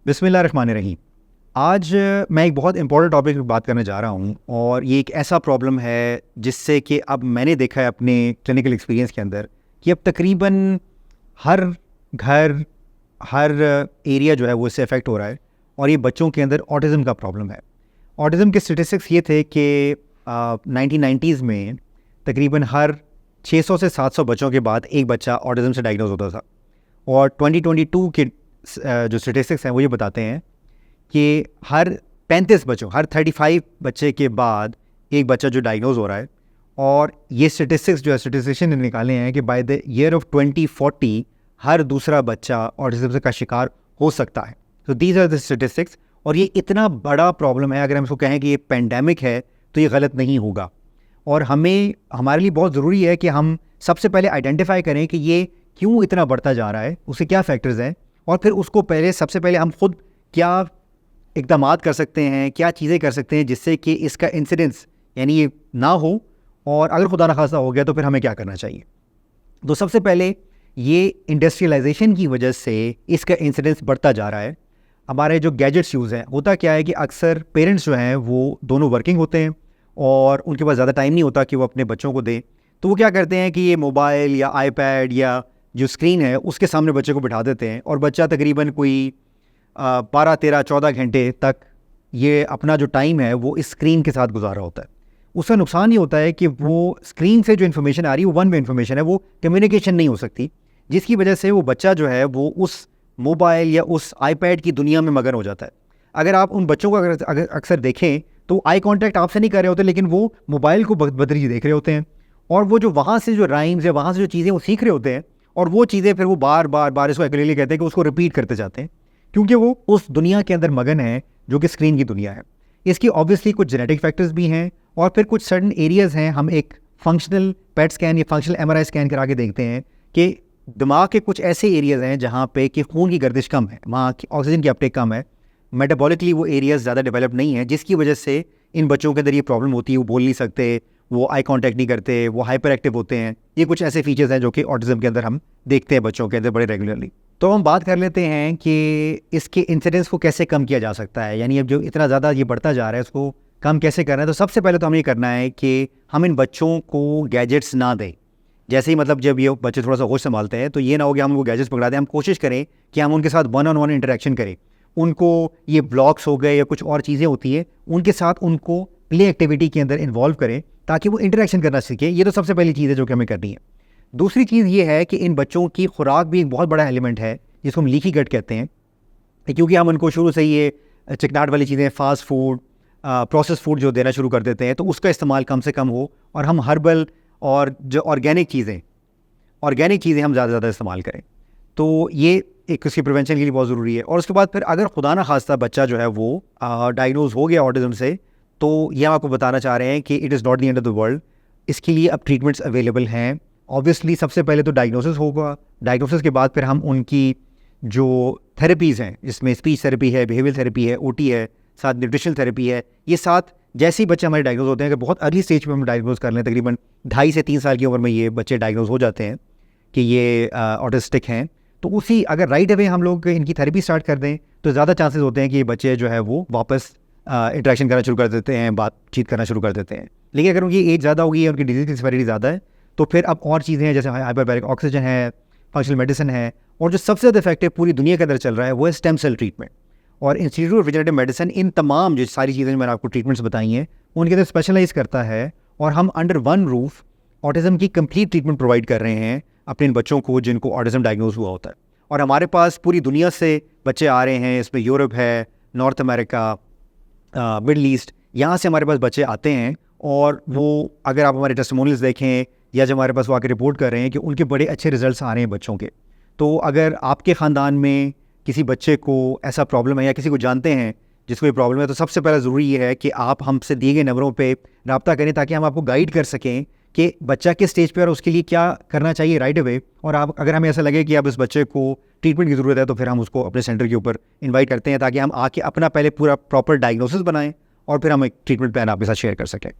बिस्मिल्लाहिर्रहमानिर्रहीम। आज मैं एक बहुत इंपॉर्टेंट टॉपिक पर बात करने जा रहा हूँ और ये एक ऐसा प्रॉब्लम है जिससे कि अब मैंने देखा है अपने क्लिनिकल एक्सपीरियंस के अंदर कि अब तकरीबन हर घर, हर एरिया जो है वो इससे अफेक्ट हो रहा है और ये बच्चों के अंदर ऑटिज़म का प्रॉब्लम है। ऑटिज़म के स्टेटिस्टिक्स ये थे कि 1990s में तकरीबन हर 600 से 700 बच्चों के बाद एक बच्चा ऑटिज़म से डायग्नोज होता था और 2022 के जो स्टेटिस्टिक्स हैं वो ये बताते हैं कि हर 35 बच्चों, हर 35 बच्चे के बाद एक बच्चा जो डायग्नोज हो रहा है। और ये स्टेटिस्टिक्स जो है स्टेटिस्टिशियन ने निकाले हैं कि बाय द ईयर ऑफ 2040 हर दूसरा बच्चा ऑटिज्म का शिकार हो सकता है। तो दीज आर द स्टेटिस्टिक्स और ये इतना बड़ा प्रॉब्लम है, अगर हम इसको कहें कि ये पेंडेमिक है तो ये गलत नहीं होगा। और हमारे लिए बहुत ज़रूरी है कि हम सबसे पहले आइडेंटिफाई करें कि ये क्यों इतना बढ़ता जा रहा है, उसके क्या फैक्टर्स हैं, और फिर उसको सबसे पहले हम खुद क्या इक़दामात कर सकते हैं, क्या चीज़ें कर सकते हैं जिससे कि इसका इंसिडेंस यानी ये ना हो, और अगर खुदा न खास्ता हो गया तो फिर हमें क्या करना चाहिए। तो सबसे पहले ये इंडस्ट्रियलाइजेशन की वजह से इसका इंसिडेंस बढ़ता जा रहा है। हमारे जो गैजेट्स यूज़ हैं, होता क्या है कि अक्सर पेरेंट्स जो हैं वो दोनों वर्किंग होते हैं और उनके पास ज़्यादा टाइम नहीं होता कि वो अपने बच्चों को दें। तो वो क्या करते हैं कि ये मोबाइल या आईपैड या जो स्क्रीन है उसके सामने बच्चे को बिठा देते हैं और बच्चा तकरीबन कोई 12, 13, 14 घंटे तक ये अपना जो टाइम है वो इस स्क्रीन के साथ गुजारा होता है। उसका नुकसान ये होता है कि वो स्क्रीन से जो इन्फॉर्मेशन आ रही है वो वन वे इन्फॉर्मेशन है, वो कम्युनिकेशन नहीं हो सकती, जिसकी वजह से वो बच्चा जो है वो उस मोबाइल या उस आईपैड की दुनिया में मगन हो जाता है। अगर आप उन बच्चों को अगर अक्सर देखें तो आई कांटेक्ट आपसे नहीं कर रहे होते, लेकिन वो मोबाइल को बदतरीज देख रहे होते हैं और वो जो वहाँ से जो राइम्स है, वहाँ से जो चीज़ें वो सीख रहे होते हैं और वो चीज़ें फिर वो बार बार इसको अकेले कहते हैं कि उसको रिपीट करते जाते हैं, क्योंकि वो उस दुनिया के अंदर मगन है जो कि स्क्रीन की दुनिया है। इसकी ऑब्वियसली कुछ जेनेटिक फैक्टर्स भी हैं और फिर कुछ सर्टन एरियाज़ हैं। हम एक फंक्शनल पेट स्कैन या फंक्शनल MRI स्कैन करा के देखते हैं कि दिमाग के कुछ ऐसे एरियाज़ हैं जहाँ पे कि खून की गर्दिश कम है, वहाँ की ऑक्सीजन की अपटेक कम है, मेटाबॉलिकली वो एरियाज़ ज़्यादा डेवलप नहीं है, जिसकी वजह से इन बच्चों के अंदर ये प्रॉब्लम होती है। वो बोल नहीं सकते, वो आई कांटेक्ट नहीं करते, वो हाइपर एक्टिव होते हैं। ये कुछ ऐसे फीचर्स हैं जो कि ऑटिज्म के अंदर हम देखते हैं बच्चों के अंदर बड़े रेगुलरली। तो हम बात कर लेते हैं कि इसके इंसिडेंस को कैसे कम किया जा सकता है, यानी अब जो इतना ज़्यादा ये बढ़ता जा रहा है उसको कम कैसे करना है। तो सबसे पहले तो हमें ये करना है कि हम इन बच्चों को गैजेट्स ना दें। जैसे ही मतलब जब ये बच्चे थोड़ा सा होश संभालते हैं तो ये ना हो कि हम उनको गैजेट्स पकड़ा दें। हम कोशिश करें कि हम उनके साथ वन ऑन वन इंटरेक्शन करें। उनको ये ब्लॉग्स हो गए या कुछ और चीज़ें होती हैं उनके साथ उनको प्ले एक्टिविटी के अंदर इन्वॉल्व करें ताकि वो इंटरेक्शन करना सीखे। ये तो सबसे पहली चीज़ है जो कि हमें करनी है। दूसरी चीज़ ये है कि इन बच्चों की खुराक भी एक बहुत बड़ा एलिमेंट है जिसको हम लीकी गट कहते हैं, क्योंकि हम उनको शुरू से ये चिकनाट वाली चीज़ें, फास्ट फूड, प्रोसेस फूड जो देना शुरू कर देते हैं, तो उसका इस्तेमाल कम से कम हो और हम हर्बल और जो ऑर्गेनिक चीज़ें हम ज़्यादा से ज़्यादा इस्तेमाल करें। तो ये एक उसकी प्रिवेंशन के लिए बहुत ज़रूरी है। और उसके बाद फिर अगर खुदा ना खास्ता बच्चा जो है वो डायग्नोज हो गया ऑटिज्म से, तो ये हम आपको बताना चाह रहे हैं कि it is not the end of the world. इसके लिए अब ट्रीटमेंट्स अवेलेबल हैं। ऑब्वियसली सबसे पहले तो डायग्नोसिस होगा, डायग्नोसिस के बाद फिर हम उनकी जो थेरेपीज़ हैं, जिसमें स्पीच थेरेपी है, बिहेवियर थेरेपी है, OT है, साथ न्यूट्रिशनल थेरेपी है, ये साथ जैसे ही बच्चे हमारे डायग्नोज होते हैं कि बहुत अर्ली स्टेज पे हम डायग्नोज कर लें, तकरीबन 2.5 से 3 साल की उम्र में ये बच्चे डायग्नोज हो जाते हैं कि ये ऑटिस्टिक हैं, तो उसी अगर राइट अवे हम लोग इनकी थेरेपी स्टार्ट कर दें तो ज़्यादा चांसेस होते हैं कि ये बच्चे जो है वो वापस इंटरेक्शन करना शुरू कर देते हैं, बातचीत करना शुरू कर देते हैं। लेकिन अगर उनकी एज ज़्यादा होगी, उनकी डिजीज़ की सिवियरिटी ज़्यादा है, तो फिर अब और चीज़ें हैं जैसे हाइपरबैरिक ऑक्सीजन है, फंक्शनल मेडिसिन है, और जो सबसे ज़्यादा इफेक्टिव पूरी दुनिया के अंदर चल रहा है वो है स्टेम सेल ट्रीटमेंट। और institute of regenerative medicine in तमाम जो सारी चीज़ें मैंने आपको ट्रीटमेंट्स बताई हैं उनके अंदर स्पेशलाइज करता है और हम अंडर वन रूफ ऑटिज्म की कंप्लीट ट्रीटमेंट प्रोवाइड कर रहे हैं अपने इन बच्चों को जिनको ऑटिज्म डायग्नोज हुआ होता है। और हमारे पास पूरी दुनिया से बच्चे आ रहे हैं, इसमें यूरोप है, नॉर्थ अमेरिका, मिडल ईस्ट, यहाँ से हमारे पास बच्चे आते हैं। और वो अगर आप हमारे टेस्टिमोनियल्स देखें या जब हमारे पास वो आके रिपोर्ट कर रहे हैं कि उनके बड़े अच्छे रिजल्ट्स आ रहे हैं बच्चों के। तो अगर आपके ख़ानदान में किसी बच्चे को ऐसा प्रॉब्लम है या किसी को जानते हैं जिसको ये प्रॉब्लम है, तो सबसे पहला ज़रूरी ये है कि आप हमसे दिए गए नंबरों पे रब्ता करें ताकि हम आपको गाइड कर सकें कि बच्चा किस स्टेज पे और उसके लिए क्या करना चाहिए राइट अवे। और आप अगर हमें ऐसा लगे कि अब इस बच्चे को ट्रीटमेंट की ज़रूरत है तो फिर हम उसको अपने सेंटर के ऊपर इन्वाइट करते हैं ताकि हम आके अपना पहले पूरा प्रॉपर डायग्नोसिस बनाएं और फिर हम एक ट्रीटमेंट प्लान आपके साथ शेयर कर सकें।